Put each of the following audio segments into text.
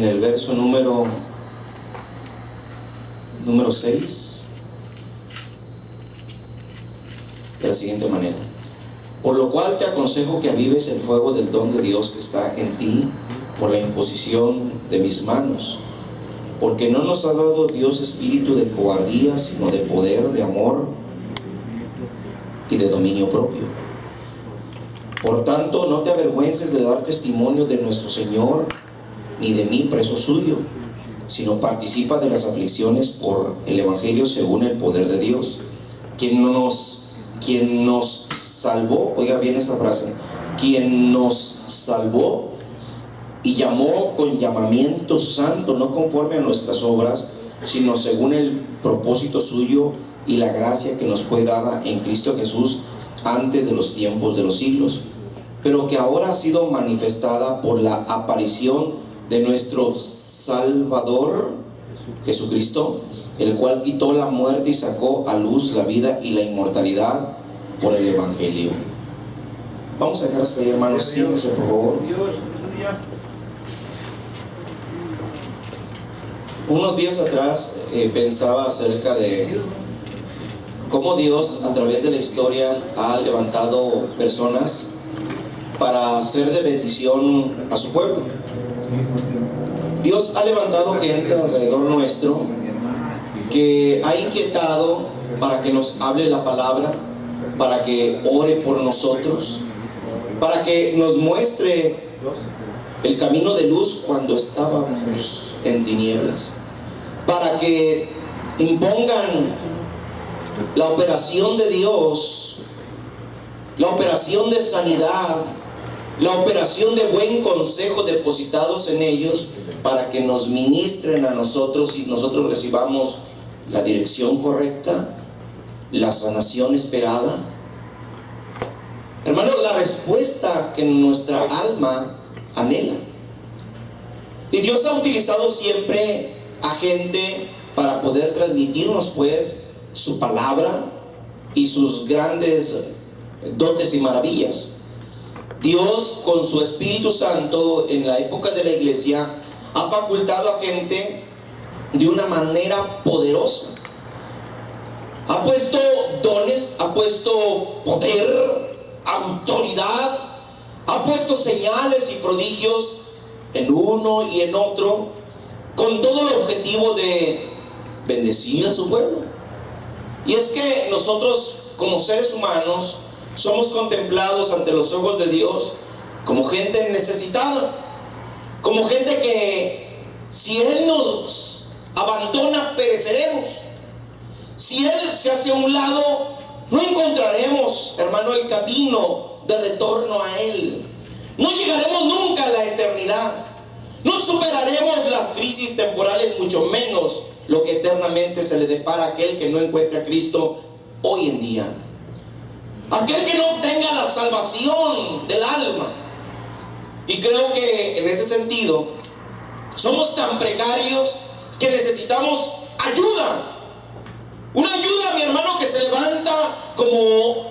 en el verso número 6, de la siguiente manera: por lo cual te aconsejo que avives el fuego del don de Dios que está en ti por la imposición de mis manos, porque no nos ha dado Dios espíritu de cobardía, sino de poder, de amor y de dominio propio. Por tanto, no te avergüences de dar testimonio de nuestro Señor, ni de mí, preso suyo, sino participa de las aflicciones por el Evangelio según el poder de Dios, quien nos salvó. Oiga bien esta frase: quien nos salvó y llamó con llamamiento santo, no conforme a nuestras obras, sino según el propósito suyo y la gracia que nos fue dada en Cristo Jesús antes de los tiempos de los siglos, pero que ahora ha sido manifestada por la aparición de nuestro Salvador Jesucristo, el cual quitó la muerte y sacó a luz la vida y la inmortalidad por el Evangelio. Vamos a dejar hasta ahí, hermanos. Siéntense, por favor. Unos días atrás pensaba acerca de cómo Dios a través de la historia ha levantado personas para ser de bendición a su pueblo. Dios ha levantado gente alrededor nuestro que ha inquietado para que nos hable la palabra, para que ore por nosotros, para que nos muestre el camino de luz cuando estábamos en tinieblas, para que impongan la operación de Dios, la operación de sanidad, la operación de buen consejo depositados en ellos, para que nos ministren a nosotros y nosotros recibamos la dirección correcta, la sanación esperada. Hermano, la respuesta que nuestra alma anhela. Y Dios ha utilizado siempre a gente para poder transmitirnos pues su palabra y sus grandes dotes y maravillas. Dios, con su Espíritu Santo, en la época de la iglesia, ha facultado a gente de una manera poderosa. Ha puesto dones, ha puesto poder, autoridad, ha puesto señales y prodigios en uno y en otro, con todo el objetivo de bendecir a su pueblo. Y es que nosotros, como seres humanos, somos contemplados ante los ojos de Dios como gente necesitada, como gente que, si Él nos abandona, pereceremos. Si Él se hace a un lado, no encontraremos, hermano, el camino de retorno a Él. No llegaremos nunca a la eternidad. No superaremos las crisis temporales, mucho menos lo que eternamente se le depara a aquel que no encuentre a Cristo hoy en día. Aquel que no obtenga la salvación del alma. Y creo que en ese sentido somos tan precarios que necesitamos ayuda. Una ayuda, mi hermano, que se levanta como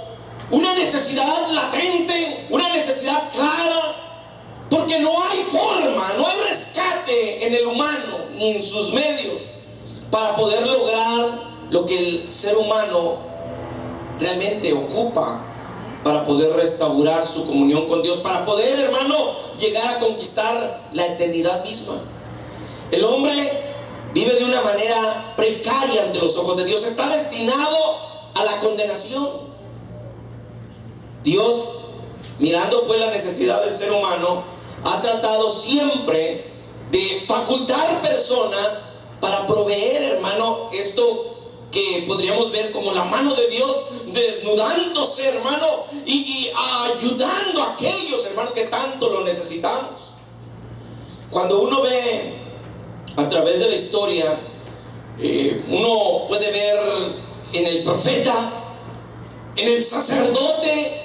una necesidad latente, una necesidad clara, porque no hay forma, no hay rescate en el humano ni en sus medios para poder lograr lo que el ser humano realmente ocupa, para poder restaurar su comunión con Dios, para poder, hermano, llegar a conquistar la eternidad misma. El hombre vive de una manera precaria ante los ojos de Dios, está destinado a la condenación. Dios, mirando pues la necesidad del ser humano, ha tratado siempre de facultar personas para proveer, hermano, esto que podríamos ver como la mano de Dios desnudándose, hermano, y ayudando a aquellos, hermano, que tanto lo necesitamos. Cuando uno ve a través de la historia, uno puede ver en el profeta, en el sacerdote,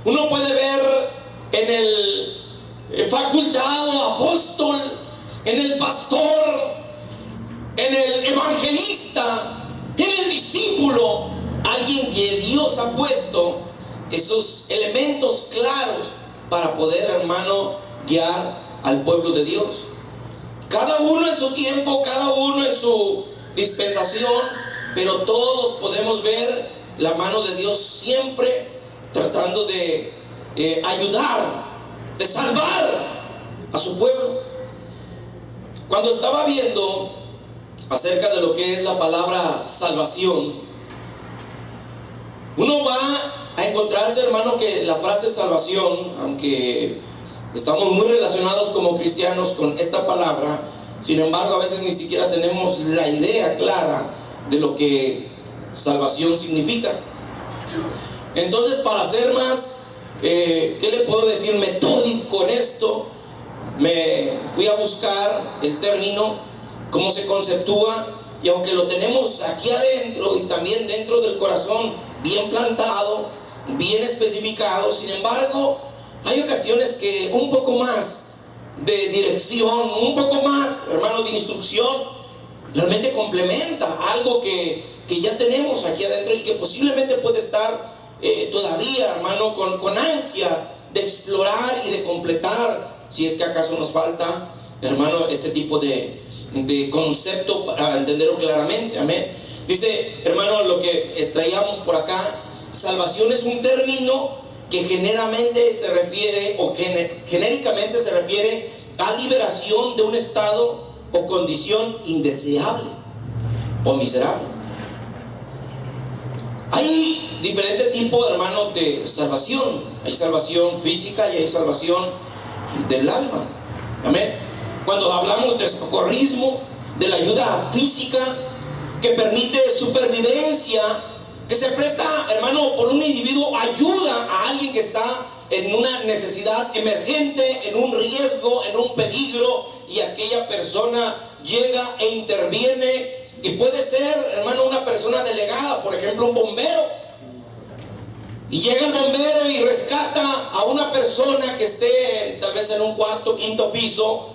uno puede ver en el facultado apóstol, en el pastor, en el evangelista, en el discípulo, alguien que Dios ha puesto esos elementos claros para poder, hermano, guiar al pueblo de Dios. Cada uno en su tiempo, cada uno en su dispensación, pero todos podemos ver la mano de Dios siempre tratando de ayudar, de salvar a su pueblo. Cuando estaba viendo acerca de lo que es la palabra salvación, uno va a encontrarse, hermano, que la frase salvación, aunque estamos muy relacionados como cristianos con esta palabra, sin embargo a veces ni siquiera tenemos la idea clara de lo que salvación significa. Entonces, para ser más, ¿qué le puedo decir?, metódico en esto, me fui a buscar el término, cómo se conceptúa, y aunque lo tenemos aquí adentro y también dentro del corazón bien plantado, bien especificado, sin embargo hay ocasiones que un poco más de dirección, un poco más, hermano, de instrucción realmente complementa algo que ya tenemos aquí adentro y que posiblemente puede estar todavía, hermano, con ansia de explorar y de completar, si es que acaso nos falta, hermano, este tipo de concepto para entenderlo claramente. Amén. Dice, hermano, lo que extraíamos por acá: salvación es un término que generalmente se refiere, o que genéricamente se refiere a liberación de un estado o condición indeseable o miserable. Hay diferentes tipos, hermanos, de salvación. Hay salvación física y hay salvación del alma. Amén. Cuando hablamos de socorrismo, de la ayuda física que permite supervivencia, que se presta, hermano, por un individuo, ayuda a alguien que está en una necesidad emergente, en un riesgo, en un peligro, y aquella persona llega e interviene. Y puede ser, hermano, una persona delegada, por ejemplo, un bombero, y llega el bombero y rescata a una persona que esté tal vez en un cuarto, quinto piso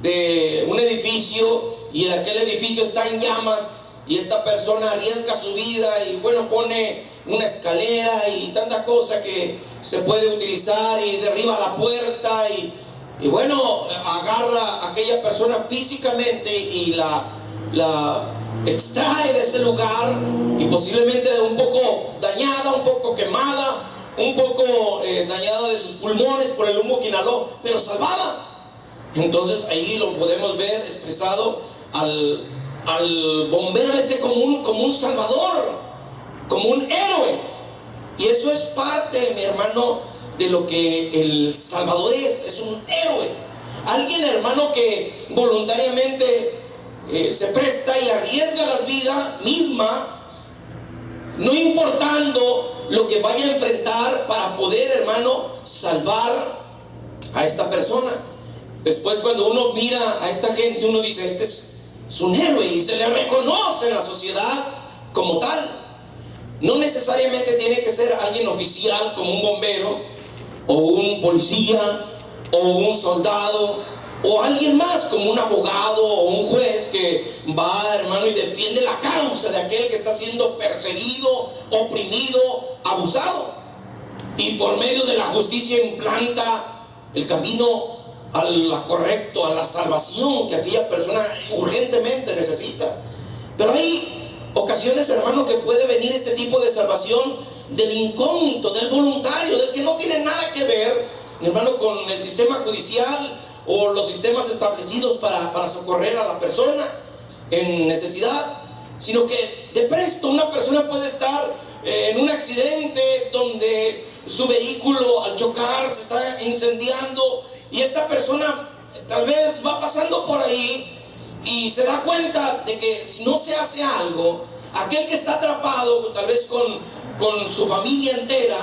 de un edificio, y aquel edificio está en llamas, y esta persona arriesga su vida y bueno, pone una escalera y tanta cosa que se puede utilizar, y derriba la puerta y bueno, agarra a aquella persona físicamente y la extrae de ese lugar, y posiblemente un poco dañada, un poco quemada, un poco dañada de sus pulmones por el humo que inhaló, pero salvada. Entonces ahí lo podemos ver expresado al bombero como un salvador, como un héroe. Y eso es parte, mi hermano, de lo que el salvador es un héroe. Alguien, hermano, que voluntariamente se presta y arriesga la vida misma, no importando lo que vaya a enfrentar, para poder, hermano, salvar a esta persona. Después, cuando uno mira a esta gente, uno dice: este es un héroe, y se le reconoce en la sociedad como tal. No necesariamente tiene que ser alguien oficial como un bombero, o un policía, o un soldado, o alguien más como un abogado o un juez que va, hermano, y defiende la causa de aquel que está siendo perseguido, oprimido, abusado, y por medio de la justicia implanta el camino a la correcto, a la salvación que aquella persona urgentemente necesita. Pero hay ocasiones, hermano, que puede venir este tipo de salvación del incógnito, del voluntario, del que no tiene nada que ver, hermano, con el sistema judicial o los sistemas establecidos para socorrer a la persona en necesidad, sino que de presto una persona puede estar en un accidente donde su vehículo, al chocar, se está incendiando, y esta persona tal vez va pasando por ahí y se da cuenta de que si no se hace algo, aquel que está atrapado, tal vez con su familia entera,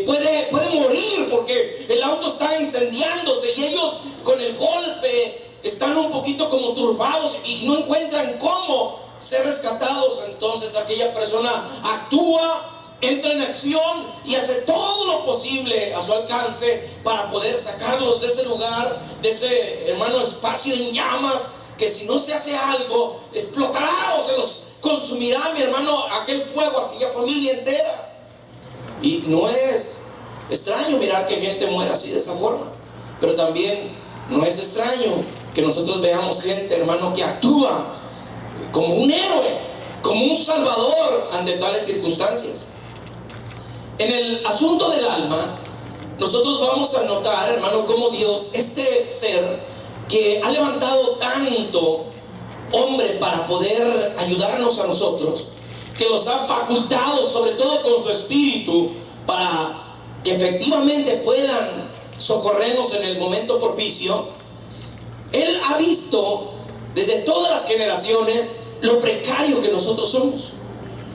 puede morir, porque el auto está incendiándose y ellos con el golpe están un poquito como turbados y no encuentran cómo ser rescatados. Entonces aquella persona actúa, entra en acción y hace todo lo posible a su alcance para poder sacarlos de ese lugar, de ese, hermano, espacio en llamas, que si no se hace algo explotará o se los consumirá, mi hermano, aquel fuego, aquella familia entera. Y no es extraño mirar que gente muera así, de esa forma, pero también no es extraño que nosotros veamos gente, hermano, que actúa como un héroe, como un salvador ante tales circunstancias. En el asunto del alma, nosotros vamos a notar, hermano, cómo Dios, este ser que ha levantado tanto hombre para poder ayudarnos a nosotros, que los ha facultado, sobre todo con su espíritu, para que efectivamente puedan socorrernos en el momento propicio. Él ha visto desde todas las generaciones lo precario que nosotros somos,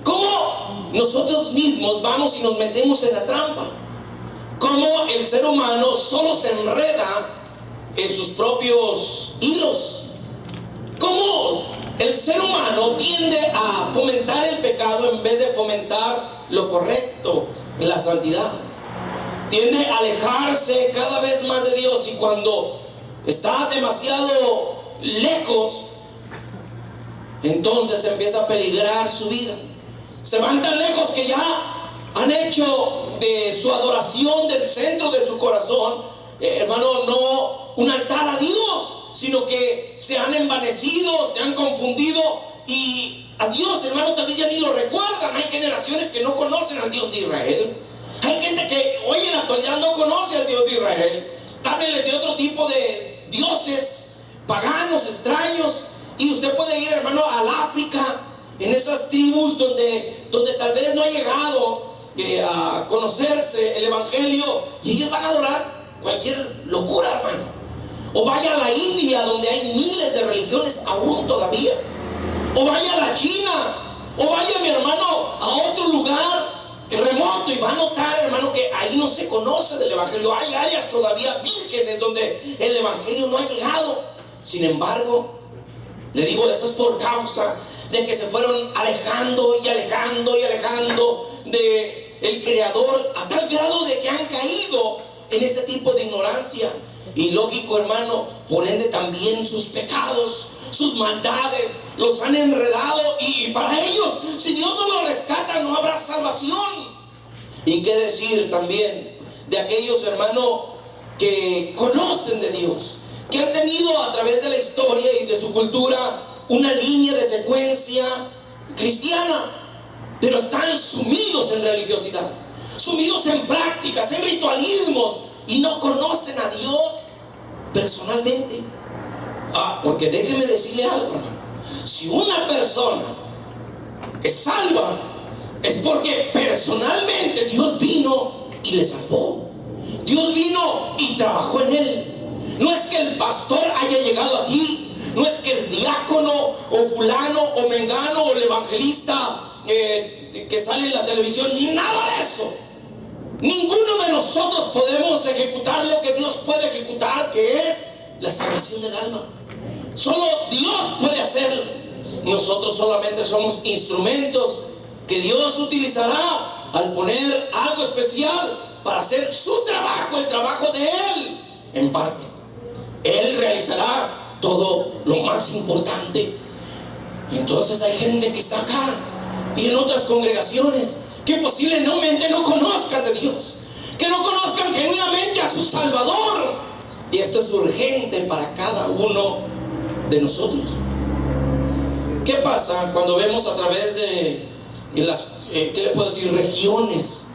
cómo nosotros mismos vamos y nos metemos en la trampa, cómo el ser humano solo se enreda en sus propios hilos, cómo el ser humano tiende a fomentar el pecado en vez de fomentar lo correcto, la santidad. Tiende a alejarse cada vez más de Dios, y cuando está demasiado lejos, entonces empieza a peligrar su vida. Se van tan lejos que ya han hecho de su adoración, del centro de su corazón, hermano, no un altar a Dios, sino que se han envanecido, se han confundido, y a Dios, hermano, también ya ni lo recuerdan. Hay generaciones que no conocen al Dios de Israel. Hay gente que hoy en la actualidad no conoce al Dios de Israel. Háblenles de otro tipo de dioses paganos, extraños. Y usted puede ir, hermano, al África, en esas tribus donde tal vez no ha llegado a conocerse el evangelio, y ellos van a adorar cualquier locura, hermano. O vaya a la India, donde hay miles de religiones aún todavía. O vaya a la China, o vaya, mi hermano, a otro lugar remoto, y va a notar, hermano, que ahí no se conoce del evangelio. Hay áreas todavía vírgenes donde el evangelio no ha llegado. Sin embargo, le digo, eso es por causa de que se fueron alejando y alejando y alejando de el Creador, a tal grado de que han caído en ese tipo de ignorancia. Y lógico, hermano, por ende también sus pecados, sus maldades los han enredado, y para ellos, si Dios no los rescata, no habrá salvación. Y qué decir también de aquellos, hermano, que conocen de Dios, que han tenido a través de la historia y de su cultura una línea de secuencia cristiana, pero están sumidos en religiosidad, sumidos en prácticas, en ritualismos, y no conocen a Dios personalmente. Porque déjeme decirle algo, hermano. Si una persona es salva, es porque personalmente Dios vino y le salvó. Dios vino y trabajó en él. No es que el pastor haya llegado a ti, no es que el diácono o fulano o mengano o el evangelista que sale en la televisión, nada de eso. Ninguno de nosotros podemos ejecutar lo que Dios puede ejecutar, que es la salvación del alma. Solo Dios puede hacerlo. Nosotros solamente somos instrumentos que Dios utilizará al poner algo especial para hacer su trabajo, el trabajo de Él. En parte, Él realizará todo lo más importante. Entonces hay gente que está acá y en otras congregaciones que posiblemente no conozcan de Dios, que no conozcan genuinamente a su Salvador. Y esto es urgente para cada uno de nosotros. ¿Qué pasa cuando vemos a través de las, qué le puedo decir, regiones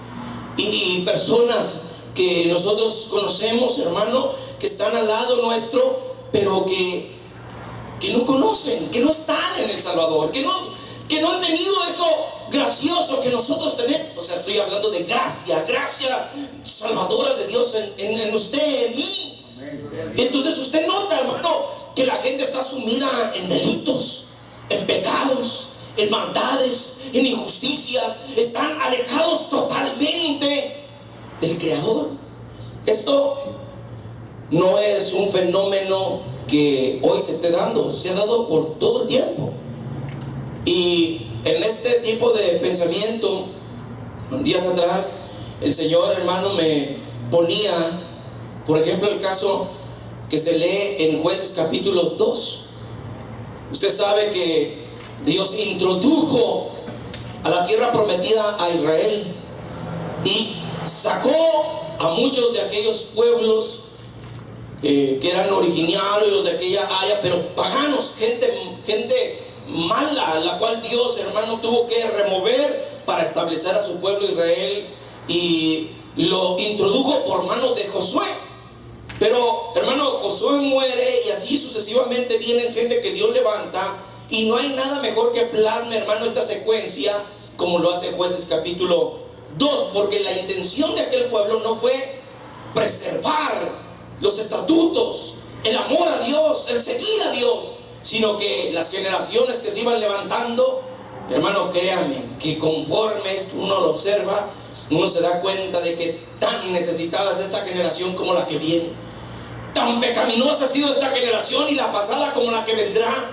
y personas que nosotros conocemos, hermano, que están al lado nuestro, pero que no conocen, que no están en el Salvador, que no han tenido eso gracioso que nosotros tenemos? O sea, estoy hablando de gracia salvadora de Dios en usted, en mí. Entonces usted nota, hermano, que la gente está sumida en delitos, en pecados, en maldades, en injusticias. Están alejados totalmente del Creador. Esto no es un fenómeno que hoy se esté dando, se ha dado por todo el tiempo. Y en este tipo de pensamiento, días atrás, el Señor, hermano, me ponía, por ejemplo, el caso que se lee en Jueces capítulo 2. Usted sabe que Dios introdujo a la tierra prometida a Israel y sacó a muchos de aquellos pueblos que eran originarios de aquella área, pero paganos, gente mala, la cual Dios, hermano, tuvo que remover para establecer a su pueblo Israel, y lo introdujo por manos de Josué. Pero, hermano, Josué muere y así sucesivamente vienen gente que Dios levanta, y no hay nada mejor que plasme, hermano, esta secuencia como lo hace Jueces capítulo 2, porque la intención de aquel pueblo no fue preservar los estatutos, el amor a Dios, el seguir a Dios, sino que las generaciones que se iban levantando, hermano, créame que conforme esto uno lo observa, uno se da cuenta de que tan necesitada es esta generación como la que viene, tan pecaminosa ha sido esta generación y la pasada como la que vendrá.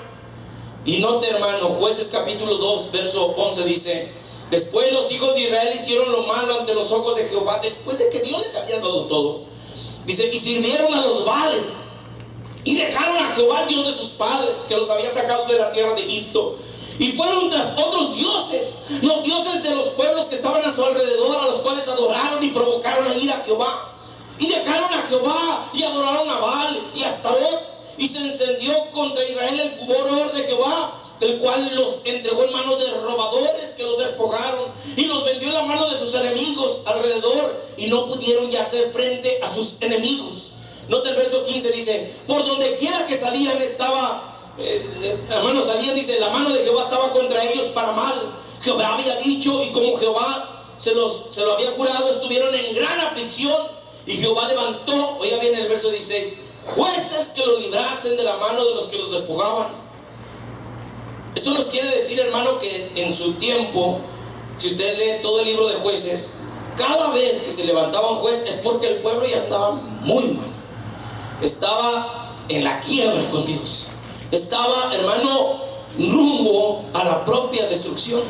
Y note, hermano, Jueces capítulo 2 verso 11 dice: después los hijos de Israel hicieron lo malo ante los ojos de Jehová, después de que Dios les había dado todo. Dice: y sirvieron a los Baales y dejaron a Jehová, Dios de sus padres, que los había sacado de la tierra de Egipto, y fueron tras otros dioses, los dioses de los pueblos que estaban a su alrededor, a los cuales adoraron y provocaron a ir a Jehová. Y dejaron a Jehová y adoraron a Baal y a Astarot, y se encendió contra Israel el furor de Jehová, el cual los entregó en manos de robadores que los despojaron, y los vendió en la mano de sus enemigos alrededor, y no pudieron ya hacer frente a sus enemigos. Nota el verso 15, dice: por donde quiera que salían salían, dice, la mano de Jehová estaba contra ellos para mal. Jehová había dicho, y como Jehová se lo había jurado, estuvieron en gran aflicción. Y Jehová levantó, oiga bien el verso 16, jueces que los librasen de la mano de los que los despojaban. Esto nos quiere decir, hermano, que en su tiempo, si usted lee todo el libro de Jueces, cada vez que se levantaba un juez es porque el pueblo ya andaba muy mal, estaba en la quiebra con Dios, estaba, hermano, rumbo a la propia destrucción,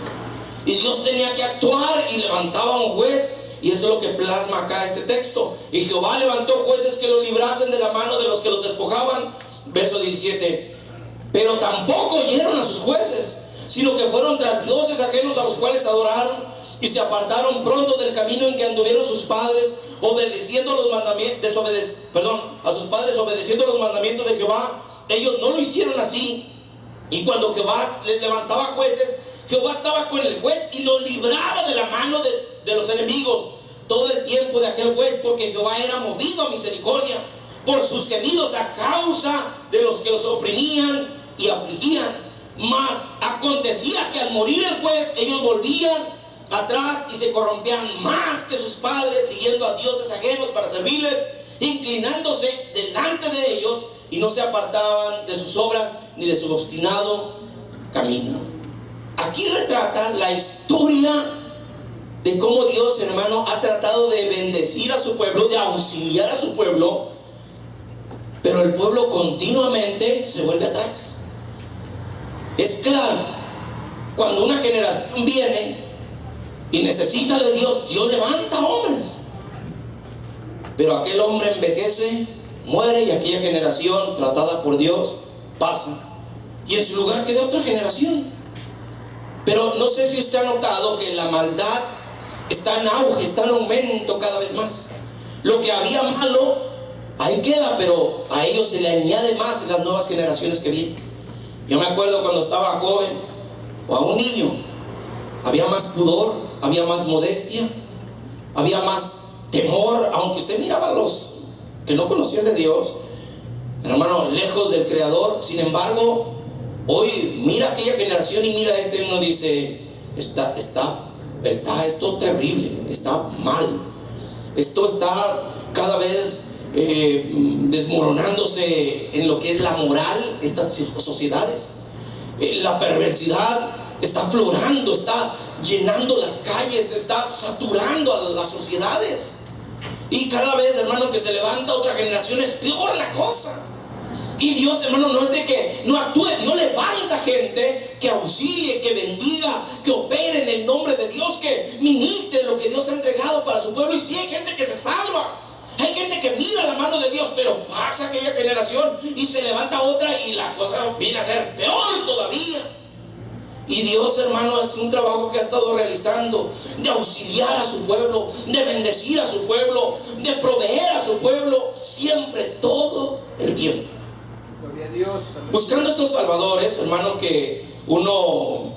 y Dios tenía que actuar y levantaba un juez. Y eso es lo que plasma acá este texto: y Jehová levantó jueces que los librasen de la mano de los que los despojaban. Verso 17: pero tampoco oyeron a sus jueces, sino que fueron tras dioses ajenos a los cuales adoraron, y se apartaron pronto del camino en que anduvieron sus padres, obedeciendo los mandamientos, a sus padres obedeciendo los mandamientos de Jehová. Ellos no lo hicieron así. Y cuando Jehová les levantaba jueces, Jehová estaba con el juez y los libraba de la mano de los enemigos todo el tiempo de aquel juez, porque Jehová era movido a misericordia por sus gemidos a causa de los que los oprimían y afligían. Mas acontecía que al morir el juez, ellos volvían atrás y se corrompían más que sus padres, siguiendo a dioses ajenos para servirles, inclinándose delante de ellos, y no se apartaban de sus obras ni de su obstinado camino. Aquí retrata la historia de cómo Dios, hermano, ha tratado de bendecir a su pueblo, de auxiliar a su pueblo, pero el pueblo continuamente se vuelve atrás. Es claro, cuando una generación viene y necesita de Dios, Dios levanta hombres, pero aquel hombre envejece, muere, y aquella generación tratada por Dios pasa, y en su lugar queda otra generación. Pero no sé si usted ha notado que la maldad está en auge, está en aumento cada vez más. Lo que había malo, ahí queda, pero a ellos se le añade más en las nuevas generaciones que vienen. Yo me acuerdo cuando estaba joven, o a un niño, había más pudor, había más modestia, había más temor, aunque usted miraba a los que no conocían de Dios, hermano, lejos del Creador. Sin embargo, hoy mira aquella generación y mira y uno dice: está esto terrible, está mal, esto está cada vez desmoronándose en lo que es la moral, estas sociedades. La perversidad está aflorando, está llenando las calles, está saturando a las sociedades, y cada vez, hermano, que se levanta otra generación es peor la cosa. Y Dios, hermano, no es de que no actúe. Dios levanta gente que auxilie, que bendiga, que opere en el nombre de Dios, que ministre lo que Dios ha entregado para su pueblo. Y sí, hay gente que se salva, hay gente que mira la mano de Dios, pero pasa aquella generación y se levanta otra y la cosa viene a ser peor todavía. Y Dios, hermano, es un trabajo que ha estado realizando de auxiliar a su pueblo, de bendecir a su pueblo, de proveer a su pueblo, siempre, todo el tiempo. Gloria a Dios. Buscando estos salvadores, hermano, que uno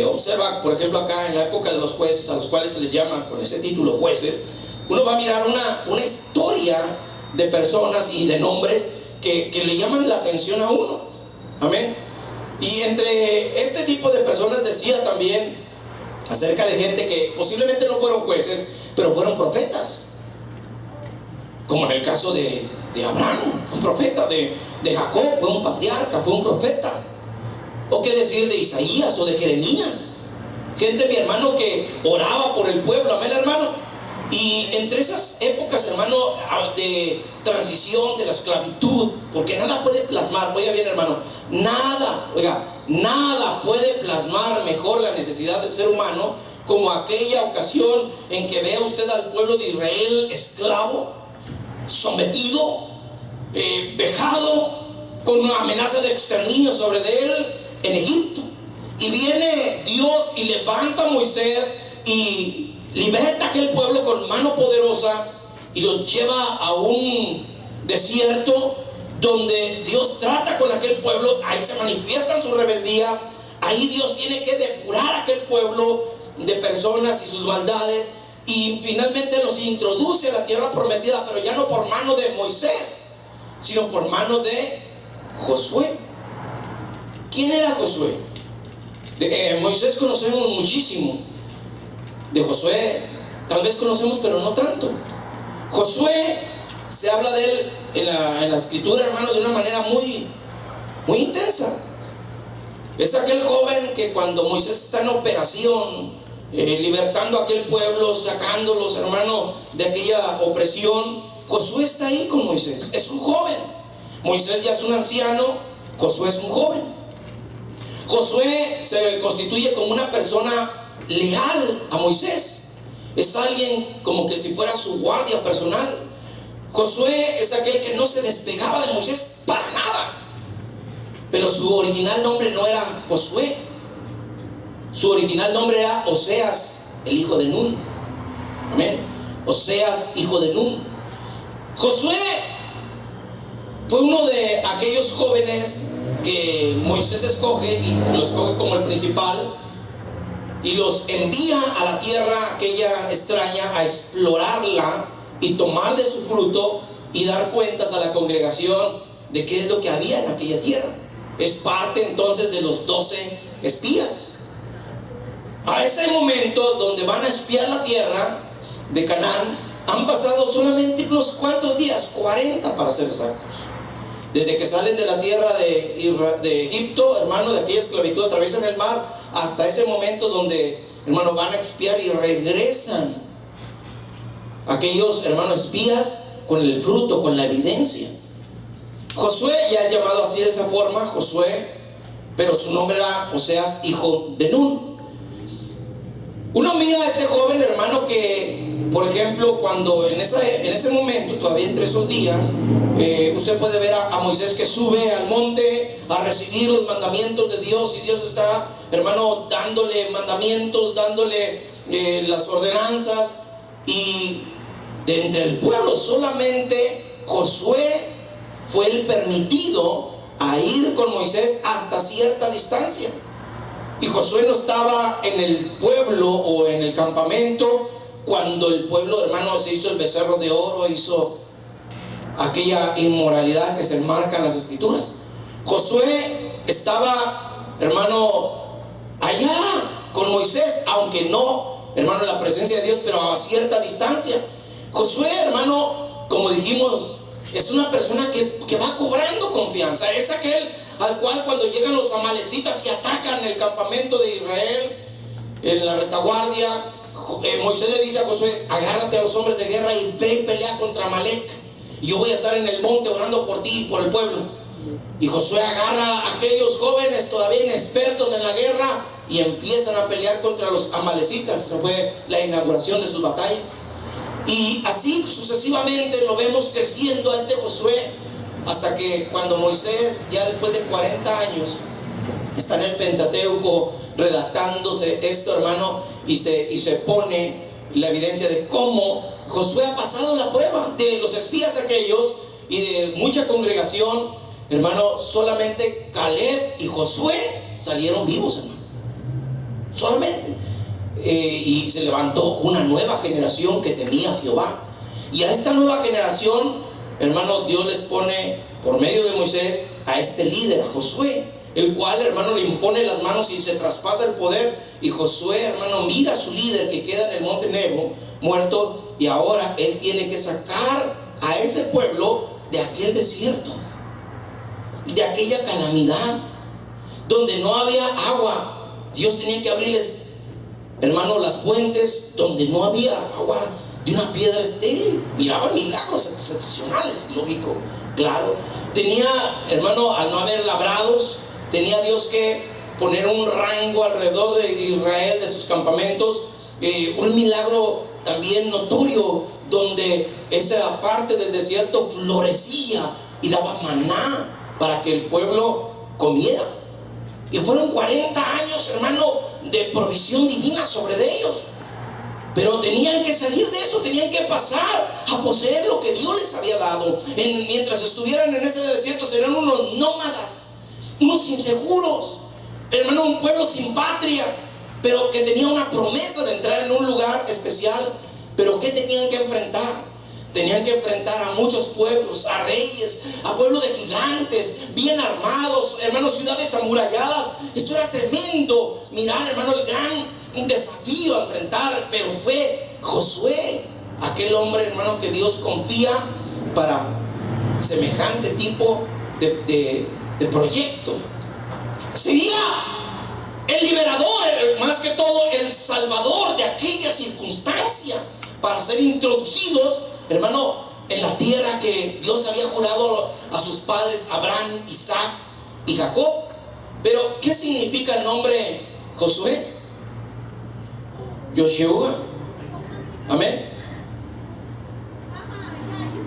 observa, por ejemplo, acá en la época de los jueces, a los cuales se les llama con ese título jueces, uno va a mirar una historia de personas y de nombres que le llaman la atención a uno. Amén. Y entre este tipo de personas decía también acerca de gente que posiblemente no fueron jueces, pero fueron profetas. Como en el caso de Abraham, fue un profeta, de Jacob, fue un patriarca, fue un profeta. O qué decir de Isaías o de Jeremías. Gente, mi hermano, que oraba por el pueblo, amén, hermano. Y entre esas épocas, hermano, de transición, de la esclavitud, porque nada puede plasmar, oiga bien, hermano, nada puede plasmar mejor la necesidad del ser humano como aquella ocasión en que vea usted al pueblo de Israel esclavo, sometido, vejado, con una amenaza de exterminio sobre de él en Egipto. Y viene Dios y levanta a Moisés y liberta a aquel pueblo con mano poderosa y los lleva a un desierto donde Dios trata con aquel pueblo. Ahí se manifiestan sus rebeldías, ahí Dios tiene que depurar a aquel pueblo de personas y sus maldades, y finalmente los introduce a la tierra prometida, pero ya no por mano de Moisés, sino por mano de Josué. ¿Quién era Josué? De Moisés conocemos muchísimo, de Josué tal vez conocemos, pero no tanto. Josué, se habla de él en la escritura, hermano, de una manera muy intensa. Es aquel joven que cuando Moisés está en operación, libertando a aquel pueblo, sacándolos, hermano, de aquella opresión, Josué está ahí con Moisés. Es un joven. Moisés ya es un anciano, Josué es un joven. Josué se constituye como una persona leal a Moisés. Es alguien como que si fuera su guardia personal. Josué es aquel que no se despegaba de Moisés para nada. Pero su original nombre no era Josué. Su original nombre era Oseas, el hijo de Nun. Amén. Oseas, hijo de Nun. Josué fue uno de aquellos jóvenes que Moisés escoge, y los escoge como el principal, y los envía a la tierra aquella extraña a explorarla y tomar de su fruto y dar cuentas a la congregación de qué es lo que había en aquella tierra. Es parte entonces de los 12 espías. A ese momento donde van a espiar la tierra de Canaán, han pasado solamente unos cuantos días, 40 para ser exactos. Desde que salen de la tierra de Egipto, hermano, de aquella esclavitud, atraviesan el mar, hasta ese momento donde, hermano, van a expiar y regresan aquellos, hermanos, espías con el fruto, con la evidencia. Josué, ya es llamado así de esa forma, Josué, pero su nombre era Oseas, hijo de Nun. Uno mira a este joven, hermano, que, por ejemplo, cuando en ese momento, todavía entre esos días, usted puede ver a Moisés que sube al monte a recibir los mandamientos de Dios, y Dios está, hermano, dándole mandamientos, dándole las ordenanzas, y de entre el pueblo solamente Josué fue el permitido a ir con Moisés hasta cierta distancia. Y Josué no estaba en el pueblo o en el campamento cuando el pueblo, hermano, se hizo el becerro de oro, hizo aquella inmoralidad que se enmarca en las escrituras. Josué estaba, hermano, allá con Moisés, aunque no, hermano, en la presencia de Dios, pero a cierta distancia. Josué, hermano, como dijimos, es una persona que va cobrando confianza. Es aquel al cual cuando llegan los amalecitas y atacan el campamento de Israel en la retaguardia, Moisés le dice a Josué: agárrate a los hombres de guerra y ve y pelea contra Amalek, y yo voy a estar en el monte orando por ti y por el pueblo. Y Josué agarra a aquellos jóvenes todavía inexpertos en la guerra y empiezan a pelear contra los amalecitas. Esa fue la inauguración de sus batallas. Y así sucesivamente lo vemos creciendo a este Josué, hasta que cuando Moisés, ya después de 40 años, Está en el Pentateuco redactándose esto, hermano, y se pone la evidencia de cómo Josué ha pasado la prueba. De los espías aquellos y de mucha congregación, hermano, solamente Caleb y Josué salieron vivos, hermano. Solamente. Y se levantó una nueva generación que temía a Jehová. Y a esta nueva generación, hermano, Dios les pone por medio de Moisés a este líder, a Josué, el cual, hermano, le impone las manos y se traspasa el poder. Y Josué, hermano, mira a su líder que queda en el monte Nebo muerto, y ahora él tiene que sacar a ese pueblo de aquel desierto, de aquella calamidad donde no había agua. Dios tenía que abrirles, hermano, las fuentes donde no había agua, de una piedra estéril. Miraban milagros excepcionales, lógico, claro. Tenía, hermano, al no haber labrados, tenía Dios que poner un rango alrededor de Israel, de sus campamentos, un milagro también notorio, donde esa parte del desierto florecía y daba maná para que el pueblo comiera. Y fueron 40 años, hermano, de provisión divina sobre de ellos. Pero tenían que salir de eso, tenían que pasar a poseer lo que Dios les había dado. Mientras estuvieran en ese desierto, serían unos nómadas, unos inseguros, hermano, un pueblo sin patria, pero que tenía una promesa de entrar en un lugar especial. Pero ¿qué tenían que enfrentar? Tenían que enfrentar a muchos pueblos, a reyes, a pueblos de gigantes, bien armados, hermanos, ciudades amuralladas. Esto era tremendo. Mirar, hermano, el gran desafío a enfrentar. Pero fue Josué, aquel hombre, hermano, que Dios confía para semejante tipo de proyecto. Sería el liberador, más que todo el salvador de aquella circunstancia, para ser introducidos, hermano, en la tierra que Dios había jurado a sus padres Abraham, Isaac y Jacob. Pero ¿qué significa el nombre Josué? Yoshua, amén.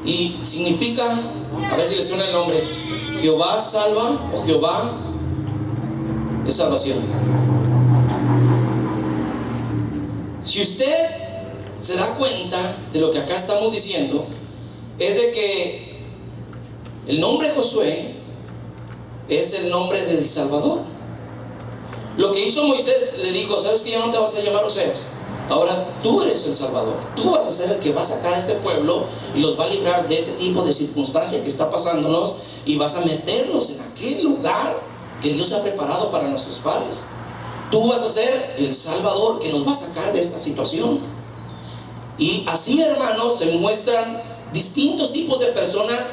Y significa, a ver si les suena el nombre, Jehová salva, o Jehová es salvación. Si usted se da cuenta de lo que acá estamos diciendo, es de que el nombre Josué es el nombre del Salvador. Lo que hizo Moisés, le dijo: ¿sabes que ya no te vas a llamar Oseas? Ahora tú eres el Salvador. Tú vas a ser el que va a sacar a este pueblo y los va a librar de este tipo de circunstancia que está pasándonos, y vas a meterlos en aquel lugar que Dios ha preparado para nuestros padres. Tú vas a ser el Salvador que nos va a sacar de esta situación. Y así, hermanos, se muestran distintos tipos de personas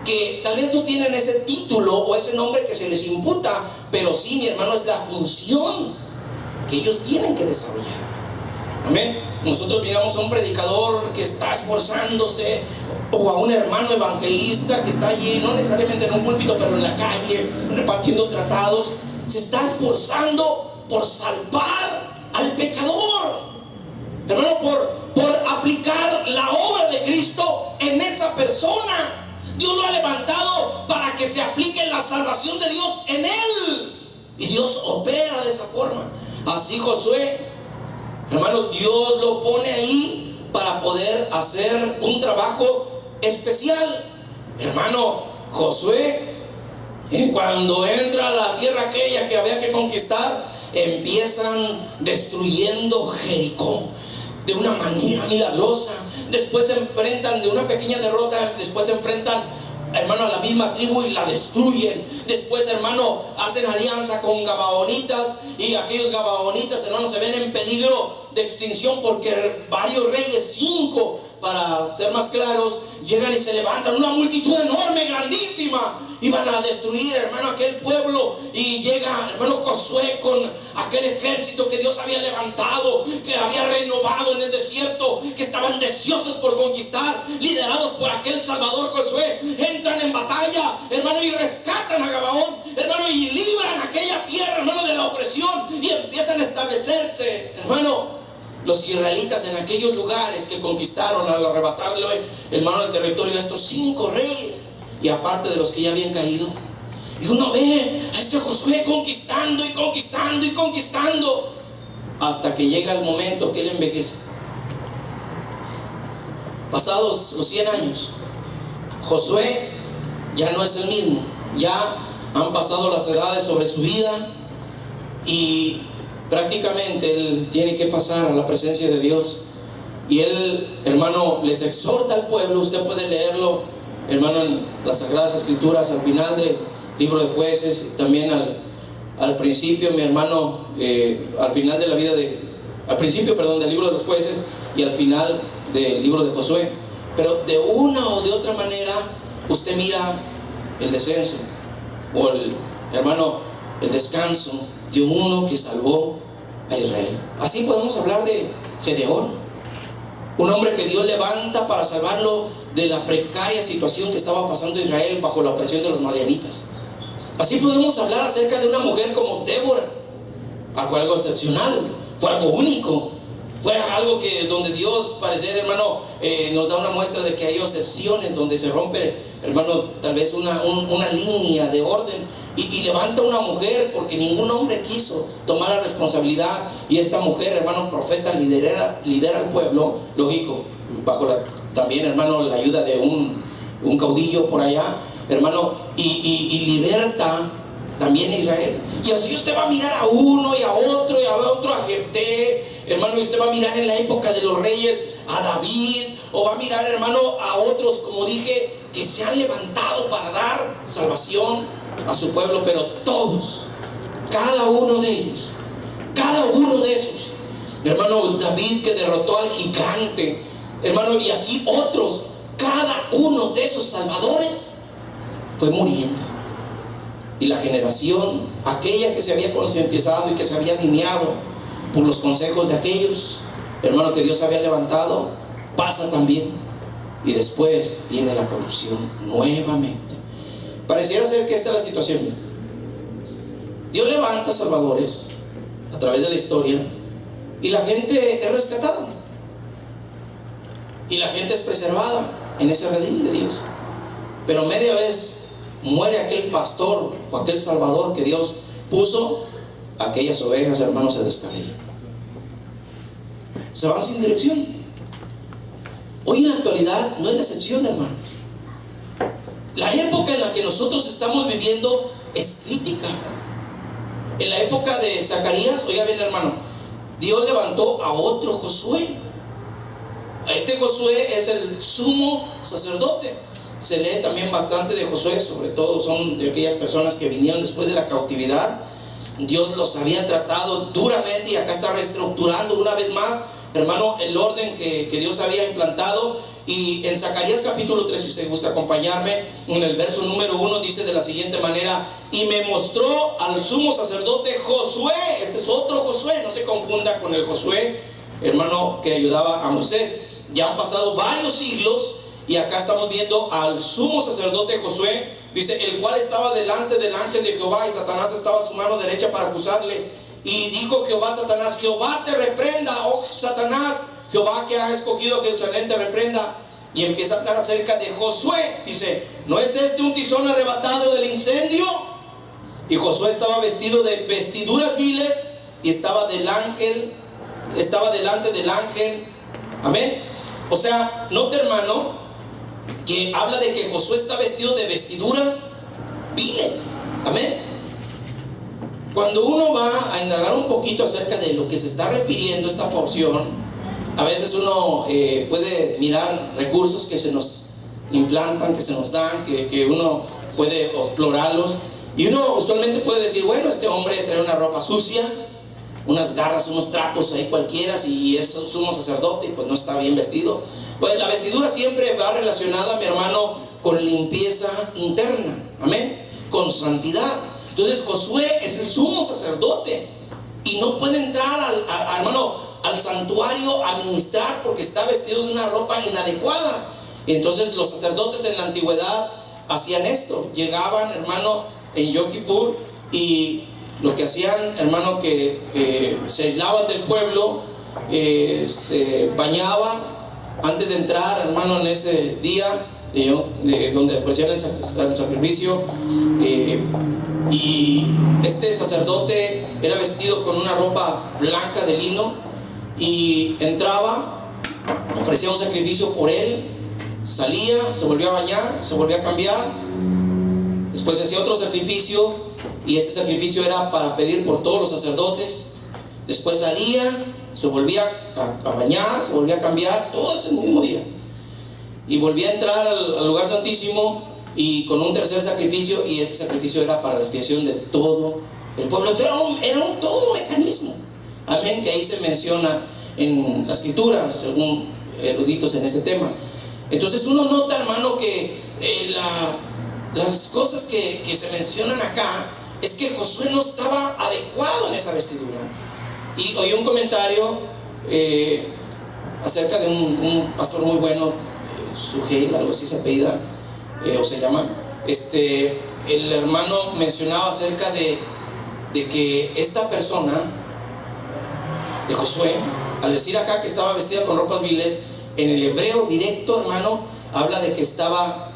que tal vez no tienen ese título o ese nombre que se les imputa, pero sí, mi hermano, es la función que ellos tienen que desarrollar. Amén. Nosotros miramos a un predicador que está esforzándose, o a un hermano evangelista que está allí, no necesariamente en un púlpito, pero en la calle, repartiendo tratados. Se está esforzando por salvar al pecador, hermano, por aplicar la obra de Cristo en esa persona. Dios lo ha levantado para que se aplique la salvación de Dios en él, y Dios opera de esa forma. Así Josué, hermano, Dios lo pone ahí para poder hacer un trabajo especial. Hermano, Josué, cuando entra a la tierra aquella que había que conquistar, empiezan destruyendo Jericó de una manera milagrosa. Después se enfrentan de una pequeña derrota, después se enfrentan, hermano, a la misma tribu y la destruyen. Después, hermano, hacen alianza con gabaonitas, y aquellos gabaonitas, hermano, se ven en peligro de extinción porque varios reyes, 5 para ser más claros, llegan y se levantan una multitud enorme, grandísima. Iban a destruir, hermano, aquel pueblo, y llega, hermano, Josué con aquel ejército que Dios había levantado, que había renovado en el desierto, que estaban deseosos por conquistar, liderados por aquel Salvador Josué. Entran en batalla, hermano, y rescatan a Gabaón, hermano, y libran aquella tierra, hermano, de la opresión, y empiezan a establecerse, hermano, los israelitas en aquellos lugares que conquistaron al arrebatarle, hermano, el territorio a estos 5 reyes, y aparte de los que ya habían caído. Y uno ve a este Josué Josué conquistando y conquistando y conquistando, hasta que llega el momento que él envejece. Pasados los 100 años, Josué ya no es el mismo. Ya han pasado las edades sobre su vida y prácticamente él tiene que pasar a la presencia de Dios. Y él, hermano, les exhorta al pueblo. Usted puede leerlo, hermano, en las Sagradas Escrituras, al final del libro de Jueces, también al principio, mi hermano, al final de la vida al principio, perdón, del libro de los Jueces y al final del libro de Josué. Pero de una o de otra manera, usted mira el descenso o el descanso de uno que salvó a Israel. Así podemos hablar de Gedeón, un hombre que Dios levanta para salvarlo de la precaria situación que estaba pasando Israel bajo la opresión de los madianitas. Así podemos hablar acerca de una mujer como Débora. Fue algo excepcional, fue algo único, fue algo que donde Dios, parecer, hermano, nos da una muestra de que hay excepciones donde se rompe, hermano, tal vez una línea de orden y levanta una mujer porque ningún hombre quiso tomar la responsabilidad, y esta mujer, hermano, profeta, lidera al pueblo, lógico, bajo también, hermano, la ayuda de un caudillo por allá, hermano, y liberta también a Israel. Y así usted va a mirar a uno y a otro a Jefté, hermano, y usted va a mirar en la época de los reyes a David, o va a mirar, hermano, a otros, como dije, que se han levantado para dar salvación a su pueblo. Pero todos, cada uno de ellos, cada uno de esos, hermano, David que derrotó al gigante, hermano, y así otros, cada uno de esos salvadores fue muriendo. Y la generación, aquella que se había concientizado y que se había alineado por los consejos de aquellos, hermano, que Dios había levantado, pasa también. Y después viene la corrupción nuevamente. Pareciera ser que esta es la situación. Dios levanta salvadores a través de la historia y la gente es rescatada. Y la gente es preservada en ese redil de Dios. Pero media vez muere aquel pastor o aquel salvador que Dios puso, aquellas ovejas, hermanos, se descarrían, se van sin dirección. Hoy en la actualidad no es la excepción, hermano. La época en la que nosotros estamos viviendo es crítica. En la época de Zacarías, oiga bien, hermano, Dios levantó a otro Josué. Este Josué es el sumo sacerdote. Se lee también bastante de Josué, sobre todo son de aquellas personas que vinieron después de la cautividad. Dios los había tratado duramente y acá está reestructurando una vez más, hermano, el orden que Dios había implantado. Y en Zacarías capítulo 3, si usted gusta acompañarme, en el verso número 1 dice de la siguiente manera: y me mostró al sumo sacerdote Josué. Este es otro Josué, no se confunda con el Josué, hermano, que ayudaba a Moisés. Ya han pasado varios siglos y acá estamos viendo al sumo sacerdote Josué, dice, el cual estaba delante del ángel de Jehová, y Satanás estaba a su mano derecha para acusarle. Y dijo Jehová a Satanás: Jehová te reprenda, oh Satanás, Jehová que ha escogido Jerusalén te reprenda. Y empieza a hablar acerca de Josué. Dice: ¿no es este un tizón arrebatado del incendio? Y Josué estaba vestido de vestiduras viles y estaba delante del ángel. Amén. O sea, note, hermano, que habla de que Josué está vestido de vestiduras viles. Amén. Cuando uno va a indagar un poquito acerca de lo que se está refiriendo esta porción, a veces uno puede mirar recursos que se nos implantan, que se nos dan, que uno puede explorarlos, y uno usualmente puede decir: bueno, este hombre trae una ropa sucia, unas garras, unos trapos ahí cualquiera, y es sumo sacerdote y pues no está bien vestido. Pues la vestidura siempre va relacionada, mi hermano, con limpieza interna, amén, con santidad. Entonces Josué es el sumo sacerdote y no puede entrar al santuario a ministrar porque está vestido de una ropa inadecuada. Entonces los sacerdotes en la antigüedad hacían esto: llegaban, hermano, en Yom Kippur, y lo que hacían, hermano, que se aislaban del pueblo, se bañaban antes de entrar, hermano, en ese día donde ofrecían el sacrificio, y este sacerdote era vestido con una ropa blanca de lino y entraba, ofrecía un sacrificio por él, salía, se volvía a bañar, se volvía a cambiar, después hacía otro sacrificio, y este sacrificio era para pedir por todos los sacerdotes. Después salía, se volvía a bañar, se volvía a cambiar, todo ese mismo día, y volvía a entrar al lugar santísimo y con un tercer sacrificio, y ese sacrificio era para la expiación de todo el pueblo. Era todo un mecanismo, amén, que ahí se menciona en la escritura, según eruditos en este tema. Entonces uno nota, hermano, que las cosas que se mencionan acá es que Josué no estaba adecuado en esa vestidura. Y oí un comentario acerca de un pastor muy bueno, Sugel, algo así se apellida, o se llama. El hermano mencionaba acerca de que esta persona, de Josué, al decir acá que estaba vestida con ropas viles, en el hebreo directo, hermano, habla de que estaba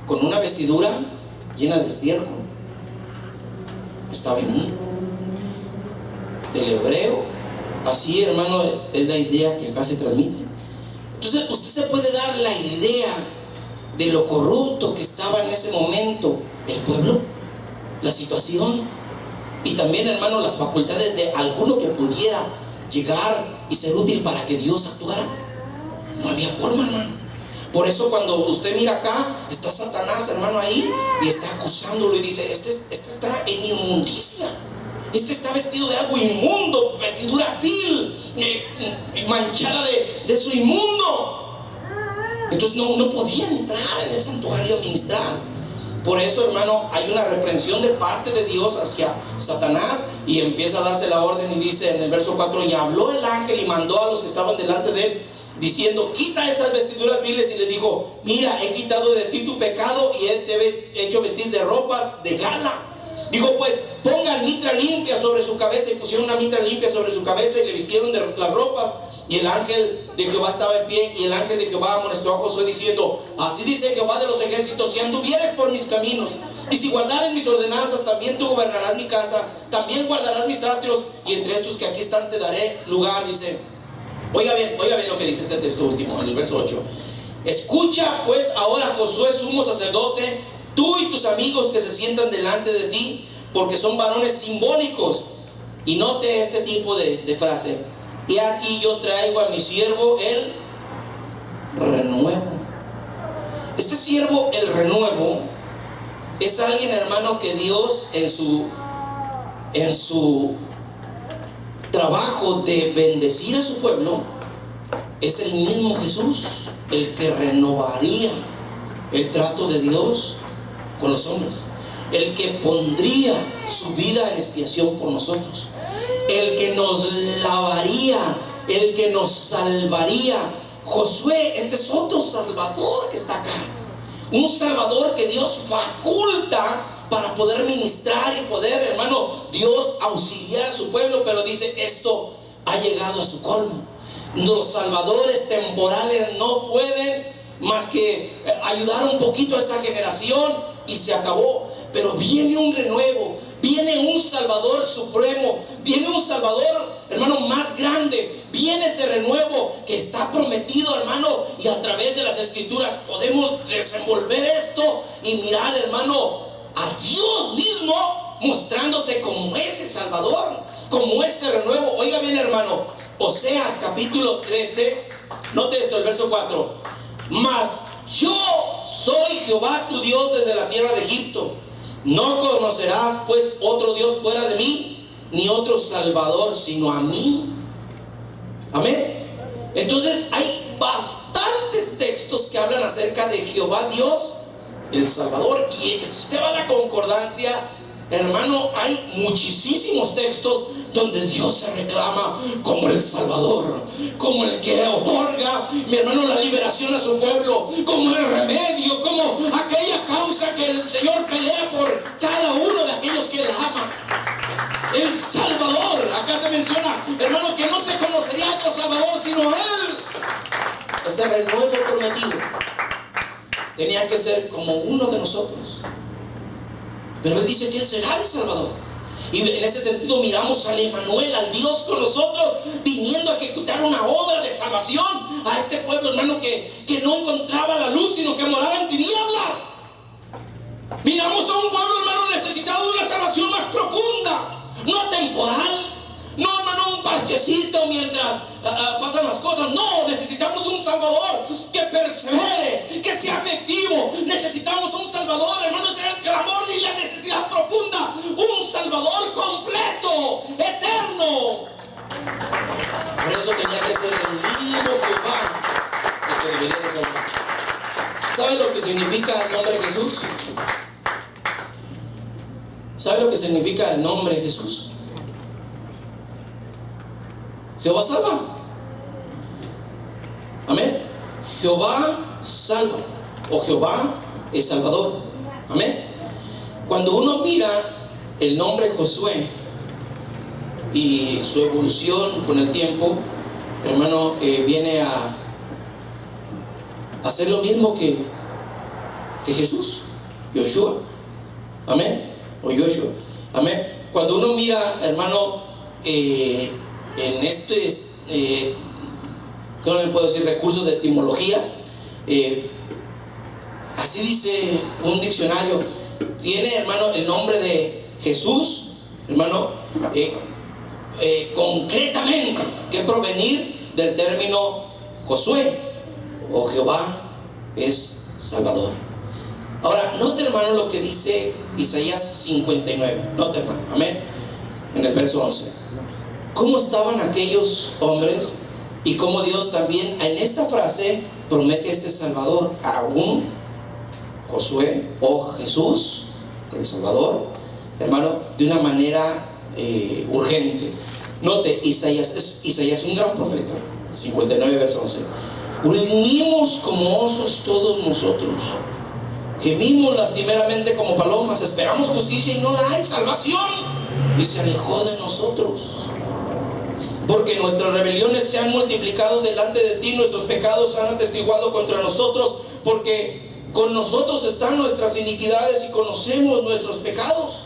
con una vestidura llena de estiércol. Estaba inmundo. Del hebreo, así, hermano, es la idea que acá se transmite. Entonces usted se puede dar la idea de lo corrupto que estaba en ese momento el pueblo, la situación, y también, hermano, las facultades de alguno que pudiera llegar y ser útil para que Dios actuara. No había forma, hermano. Por eso cuando usted mira acá, está Satanás, hermano, ahí, y está acusándolo y dice, este está en inmundicia. Este está vestido de algo inmundo, vestidura vil, manchada de su inmundo. Entonces no podía entrar en el santuario a ministrar. Por eso, hermano, hay una reprensión de parte de Dios hacia Satanás, y empieza a darse la orden, y dice en el verso 4: y habló el ángel y mandó a los que estaban delante de él, diciendo, quita esas vestiduras viles, y le dijo, mira, he quitado de ti tu pecado y te he hecho vestir de ropas de gala. Dijo, pues pongan mitra limpia sobre su cabeza, y pusieron una mitra limpia sobre su cabeza y le vistieron de las ropas. Y el ángel de Jehová estaba en pie, y el ángel de Jehová amonestó a Josué diciendo, así dice Jehová de los ejércitos, si anduvieres por mis caminos y si guardares mis ordenanzas, también tú gobernarás mi casa, también guardarás mis atrios, y entre estos que aquí están te daré lugar. Dice, oiga bien lo que dice este texto último, en el verso 8. Escucha pues ahora, Josué, sumo sacerdote, tú y tus amigos que se sientan delante de ti, porque son varones simbólicos. Y note este tipo de frase: y aquí yo traigo a mi siervo el renuevo. Este siervo, el renuevo, es alguien, hermano, que Dios en su trabajo de bendecir a su pueblo, es el mismo Jesús el que renovaría el trato de Dios con los hombres, el que pondría su vida en expiación por nosotros, el que nos lavaría, el que nos salvaría. Josué, este es otro Salvador que está acá, un Salvador que Dios faculta para poder ministrar y poder, hermano, Dios auxiliar a su pueblo. Pero dice, esto ha llegado a su colmo. Los salvadores temporales no pueden más que ayudar un poquito a esta generación y se acabó. Pero viene un renuevo, viene un Salvador supremo, viene un Salvador, hermano, más grande. Viene ese renuevo que está prometido, hermano, y a través de las escrituras podemos desenvolver esto y mirar, hermano, a Dios mismo mostrándose como ese Salvador, como ese renuevo. Oiga bien, hermano, Oseas capítulo 13, note esto, el verso 4. Mas yo soy Jehová tu Dios desde la tierra de Egipto. No conocerás pues otro Dios fuera de mí, ni otro Salvador sino a mí. Amén. Entonces hay bastantes textos que hablan acerca de Jehová Dios, el Salvador. Y si usted va a la concordancia, hermano, hay muchísimos textos donde Dios se reclama como el Salvador, como el que otorga, mi hermano, la liberación a su pueblo, como el remedio, como aquella causa que el Señor pelea por cada uno de aquellos que le aman. El Salvador, acá se menciona, hermano, que no se conocería otro Salvador sino Él. Ese renuevo prometido. tenía que ser como uno de nosotros. Pero Él dice que Él será el Salvador. Y en ese sentido miramos al Emmanuel, al Dios con nosotros, viniendo a ejecutar una obra de salvación a este pueblo, hermano, que no encontraba la luz, sino que moraba en tinieblas. Miramos a un pueblo, hermano, necesitado de una salvación más profunda, no temporal, no, hermano, un parchecito mientras pasan las cosas. No, necesitamos un Salvador que persevere, que sea efectivo. Necesitamos un Salvador, hermano, ese era el clamor y la necesidad profunda. Un Salvador completo, eterno. Por eso tenía que ser el mismo Jehová el que debería de salvar. ¿Sabe lo que significa el nombre de Jesús? ¿Sabe lo que significa el nombre de Jesús? Jehová salva. Amén. Jehová salva, o Jehová es Salvador. Amén. Cuando uno mira el nombre Josué y su evolución con el tiempo, hermano, viene a hacer lo mismo que Jesús, Yoshua. Amén. O Joshua. Amén. Cuando uno mira, hermano, en ¿cómo le puedo decir? Recursos de etimologías, así dice un diccionario. Tiene, hermano, el nombre de Jesús, hermano, concretamente que provenir del término Josué, o Jehová es Salvador. Ahora, note, hermano, lo que dice Isaías 59. Note, hermano, amén, en el verso 11. ¿Cómo estaban aquellos hombres? Y cómo Dios también en esta frase promete este Salvador a un Josué o Jesús, el Salvador, hermano, de una manera urgente. Note, Isaías es un gran profeta. 59 verso 11. Gruñimos como osos todos nosotros, gemimos lastimeramente como palomas, esperamos justicia y no la hay, salvación, y se alejó de nosotros. Porque nuestras rebeliones se han multiplicado delante de ti, nuestros pecados han atestiguado contra nosotros, porque con nosotros están nuestras iniquidades y conocemos nuestros pecados.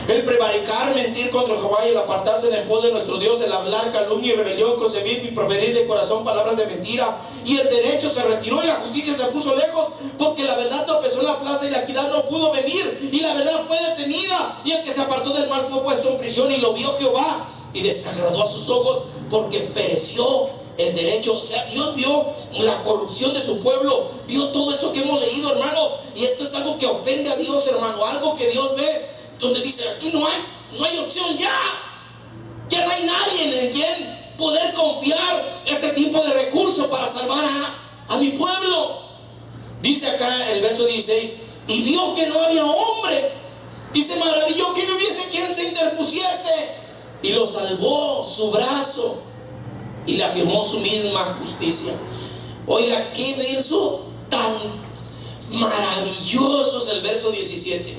El prevaricar, mentir contra Jehová y el apartarse de en pos de nuestro Dios, el hablar calumnia y rebelión, concebir y proferir de corazón palabras de mentira, y el derecho se retiró y la justicia se puso lejos, porque la verdad tropezó en la plaza y la equidad no pudo venir, y la verdad fue detenida, y el que se apartó del mal fue puesto en prisión, y lo vio Jehová y desagradó a sus ojos, porque pereció el derecho. O sea, Dios vio la corrupción de su pueblo, vio todo eso que hemos leído, hermano, y esto es algo que ofende a Dios, hermano, algo que Dios ve, donde dice, aquí no hay opción, ya no hay nadie en quien poder confiar este tipo de recursos para salvar a mi pueblo. Dice acá el verso 16, y vio que no había hombre, y se maravilló que no hubiese quien se interpusiese, y lo salvó su brazo, y le afirmó su misma justicia. Oiga, qué verso tan maravilloso es el verso 17.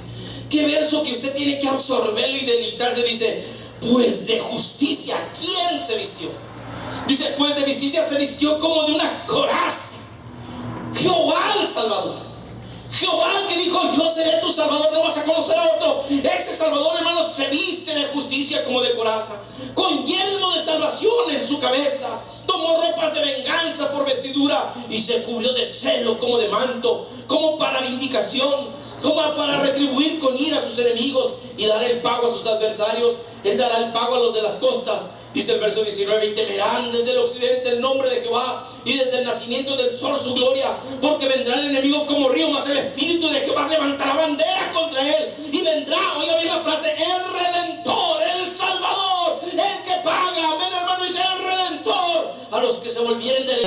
Qué verso que usted tiene que absorberlo y deleitarse. Dice, pues de justicia, ¿quién se vistió? Dice, pues de justicia se vistió como de una coraza. Jehová el Salvador. Jehová el que dijo, yo seré tu Salvador, no vas a conocer a otro. Ese Salvador, hermano, se viste de justicia como de coraza, con yelmo de salvación en su cabeza. Tomó ropas de venganza por vestidura y se cubrió de celo como de manto, como para vindicación, como para retribuir con ira a sus enemigos y dar el pago a sus adversarios. Él dará el pago a los de las costas. Dice el verso 19, y temerán desde el occidente el nombre de Jehová, y desde el nacimiento del sol su gloria, porque vendrá el enemigo como río, mas el Espíritu de Jehová levantará bandera contra él, y vendrá, oiga bien la frase, el Redentor, el Salvador, el que paga, amén, hermano, dice el Redentor, a los que se volvieren del